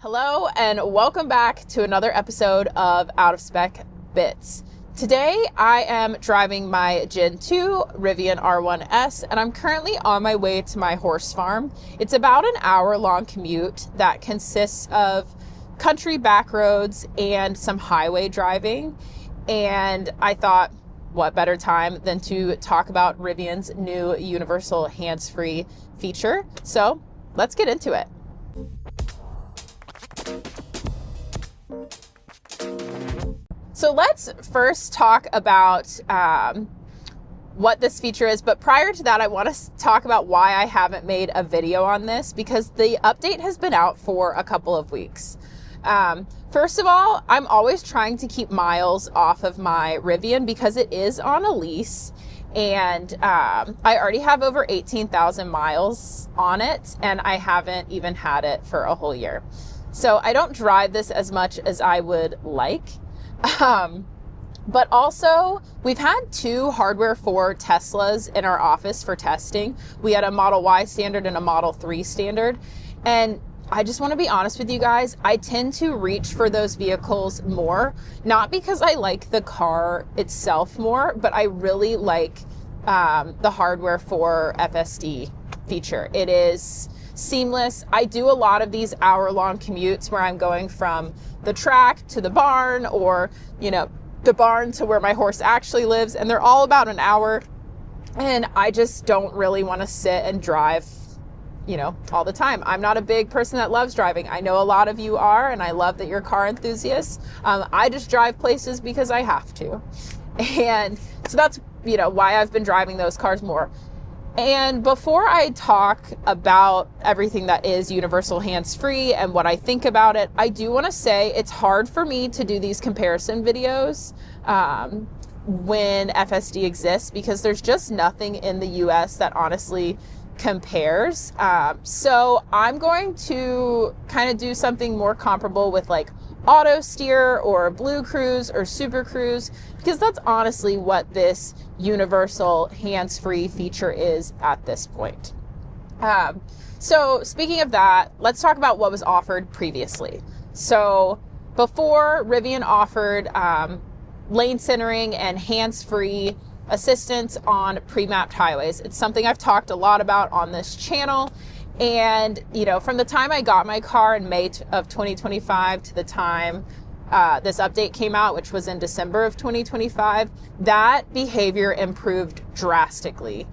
Hello and welcome back to another episode of Out of Spec Bits. Today I am driving my Gen 2 Rivian R1S and I'm currently on my way to my horse farm. It's about an hour-long commute that consists of country back roads and some highway driving. And I thought, what better time than to talk about Rivian's new universal hands-free feature. So let's get into it. So let's first talk about what this feature is. But prior to that, I want to talk about why I haven't made a video on this, because the update has been out for a couple of weeks. First of all, I'm always trying to keep miles off of my Rivian because it is on a lease. And I already have over 18,000 miles on it, and I haven't even had it for a whole year. So I don't drive this as much as I would like. But also, we've had two hardware 4 Teslas in our office for testing. We had a Model Y standard and a Model 3 standard. And I just want to be honest with you guys, I tend to reach for those vehicles more, not because I like the car itself more, but I really like the hardware 4 FSD feature. It is seamless. I do a lot of these hour-long commutes where I'm going from the track to the barn, or, you know, the barn to where my horse actually lives, and they're all about an hour. And I just don't really want to sit and drive, you know, all the time. I'm not a big person that loves driving. I know a lot of you are, and I love that you're car enthusiasts. I just drive places because I have to. And so that's, you know, why I've been driving those cars more. And before I talk about everything that is universal hands-free and what I think about it, I do want to say it's hard for me to do these comparison videos when FSD exists, because there's just nothing in the US that honestly compares. So I'm going to kind of do something more comparable with like auto steer or Blue Cruise or Super Cruise, because that's honestly what this universal hands-free feature is at this point. So speaking of that, let's talk about what was offered previously. So before, Rivian offered lane centering and hands-free assistance on pre-mapped highways. It's something I've talked a lot about on this channel. And, you know, from the time I got my car in May of 2025 to the time this update came out, which was in December of 2025, that behavior improved drastically.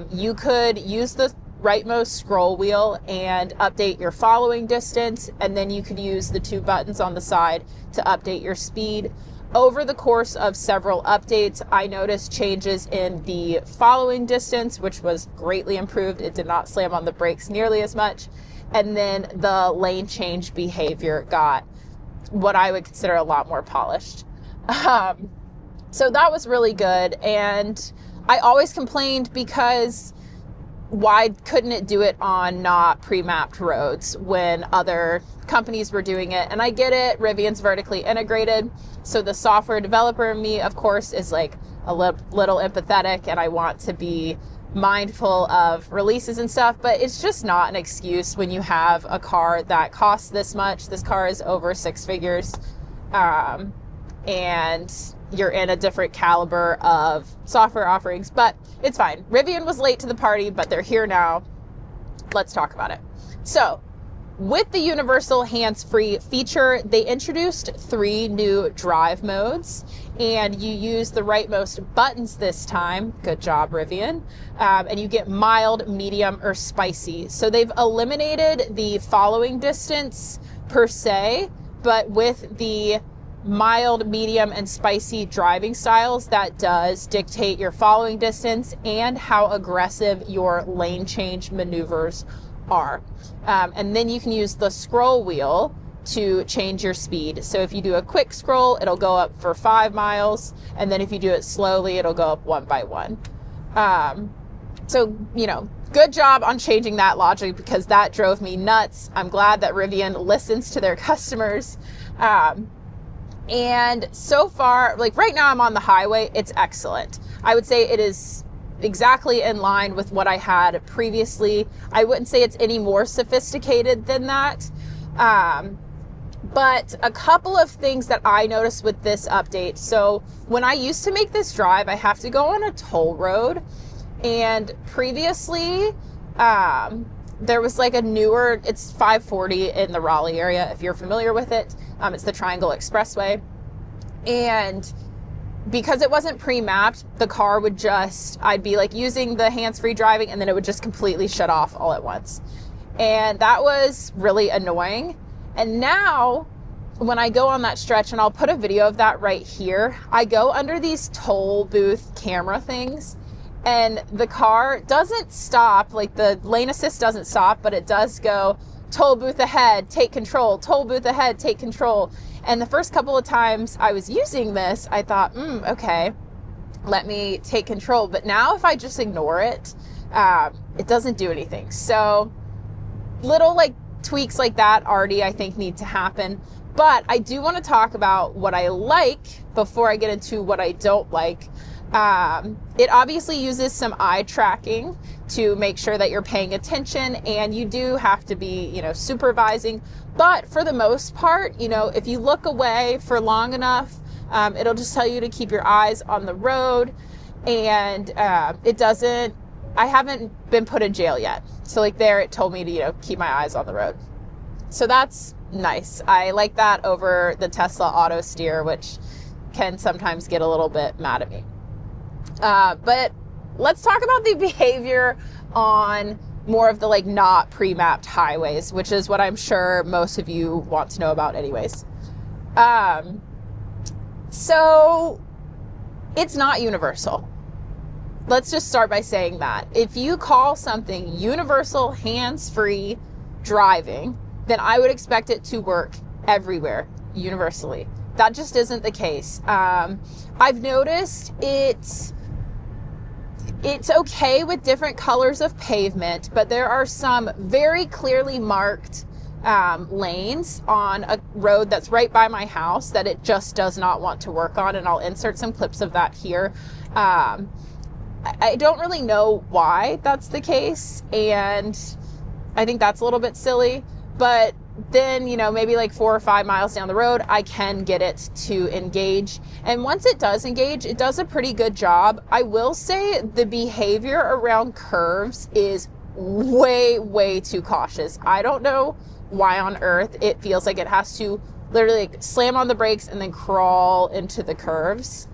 You could use the rightmost scroll wheel and update your following distance, and then you could use the 2 buttons on the side to update your speed. Over the course of several updates, I noticed changes in the following distance, which was greatly improved. It did not slam on the brakes nearly as much. And then the lane change behavior got what I would consider a lot more polished. So that was really good. And I always complained because why couldn't it do it on not pre-mapped roads when other companies were doing it? And I get it, Rivian's vertically integrated. So the software developer in me, of course, is like a little empathetic, and I want to be mindful of releases and stuff, but it's just not an excuse when you have a car that costs this much. This car is over 6 figures, and you're in a different caliber of software offerings, but it's fine. Rivian was late to the party, but they're here now. Let's talk about it. So with the universal hands-free feature, they introduced 3 new drive modes, and you use the rightmost buttons this time. Good job, Rivian. And you get mild, medium, or spicy. So they've eliminated the following distance per se, but with the mild, medium, and spicy driving styles, that does dictate your following distance and how aggressive your lane change maneuvers are. And then you can use the scroll wheel to change your speed. So if you do a quick scroll, it'll go up for 5 miles. And then if you do it slowly, it'll go up 1 by 1. So, you know, good job on changing that logic, because that drove me nuts. I'm glad that Rivian listens to their customers. And so far, like right now I'm on the highway, it's excellent. I would say it is exactly in line with what I had previously. I wouldn't say it's any more sophisticated than that. But a couple of things that I noticed with this update. So when I used to make this drive, I have to go on a toll road. And previously, there was like a newer, it's 540 in the Raleigh area, if you're familiar with it. It's the Triangle Expressway. And because it wasn't pre-mapped, the car would just, I'd be like using the hands-free driving and then it would just completely shut off all at once. And that was really annoying. And now when I go on that stretch, and I'll put a video of that right here, I go under these toll booth camera things and the car doesn't stop, like the lane assist doesn't stop, but it does go toll booth ahead, take control, toll booth ahead, take control. And the first couple of times I was using this, I thought, okay, let me take control. But now if I just ignore it, it doesn't do anything. So little like tweaks like that already I think need to happen. But I do want to talk about what I like before I get into what I don't like. It obviously uses some eye tracking to make sure that you're paying attention, and you do have to be, supervising. But for the most part, if you look away for long enough, it'll just tell you to keep your eyes on the road. And I haven't been put in jail yet. So like there, it told me to, keep my eyes on the road. So that's nice. I like that over the Tesla auto steer, which can sometimes get a little bit mad at me. But let's talk about the behavior on more of the like not pre-mapped highways, which is what I'm sure most of you want to know about anyways. So it's not universal. Let's just start by saying that. If you call something universal hands-free driving, then I would expect it to work everywhere universally. That just isn't the case. I've noticed it's okay with different colors of pavement, but there are some very clearly marked lanes on a road that's right by my house that it just does not want to work on, and I'll insert some clips of that here. I don't really know why that's the case, and I think that's a little bit silly, but then, maybe like 4 or 5 miles down the road, I can get it to engage. And once it does engage, it does a pretty good job. I will say the behavior around curves is way, way too cautious. I don't know why on earth it feels like it has to literally slam on the brakes and then crawl into the curves.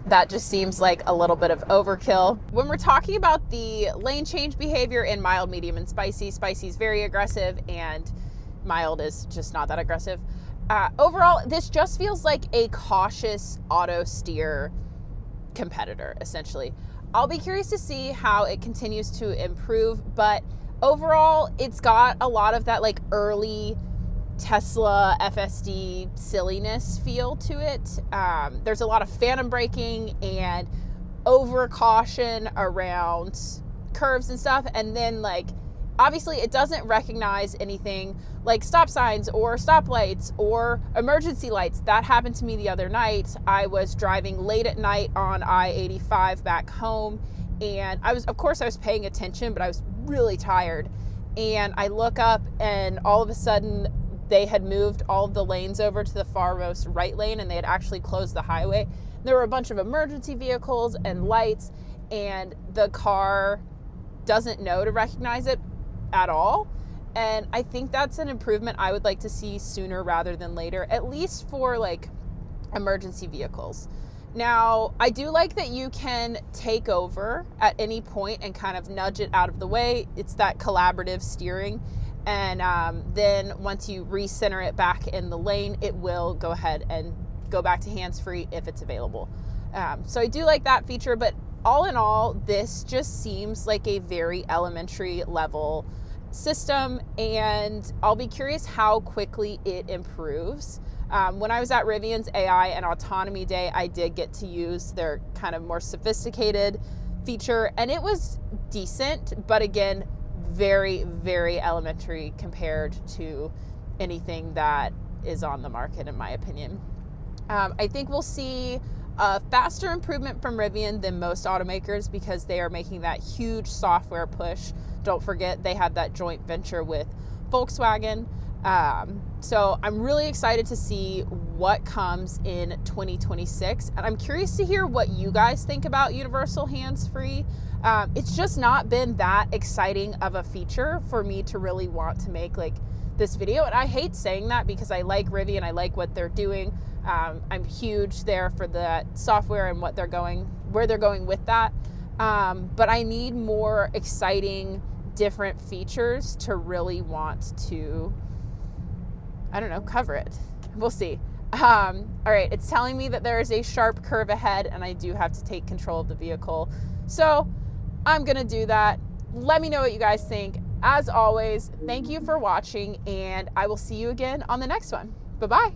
That just seems like a little bit of overkill. When we're talking about the lane change behavior in mild, medium, and spicy, spicy is very aggressive and mild is just not that aggressive. Overall, this just feels like a cautious auto steer competitor, essentially. I'll be curious to see how it continues to improve, but overall, it's got a lot of that like early Tesla FSD silliness feel to it. There's a lot of phantom braking and over caution around curves and stuff. And then like, obviously it doesn't recognize anything like stop signs or stoplights or emergency lights. That happened to me the other night. I was driving late at night on I-85 back home, and I was paying attention, but I was really tired. And I look up and all of a sudden they had moved all of the lanes over to the farmost right lane, and they had actually closed the highway. There were a bunch of emergency vehicles and lights, and the car doesn't know to recognize it at all. And I think that's an improvement I would like to see sooner rather than later, at least for like emergency vehicles. Now, I do like that you can take over at any point and kind of nudge it out of the way. It's that collaborative steering. And then once you recenter it back in the lane, it will go ahead and go back to hands-free if it's available. So I do like that feature, but all in all, this just seems like a very elementary level system, and I'll be curious how quickly it improves. When I was at Rivian's AI and Autonomy Day, I did get to use their kind of more sophisticated feature, and it was decent, but again, very, very elementary compared to anything that is on the market, in my opinion. I think we'll see a faster improvement from Rivian than most automakers because they are making that huge software push. Don't forget, they have that joint venture with Volkswagen. So I'm really excited to see what comes in 2026, and I'm curious to hear what you guys think about universal hands-free. It's just not been that exciting of a feature for me to really want to make like this video, and I hate saying that because I like Rivian, I like what they're doing. I'm huge there for the software and where they're going with that. But I need more exciting, different features to really want to, I don't know, cover it. We'll see. All right, it's telling me that there is a sharp curve ahead and I do have to take control of the vehicle. So I'm gonna do that. Let me know what you guys think. As always, thank you for watching, and I will see you again on the next one. Bye-bye.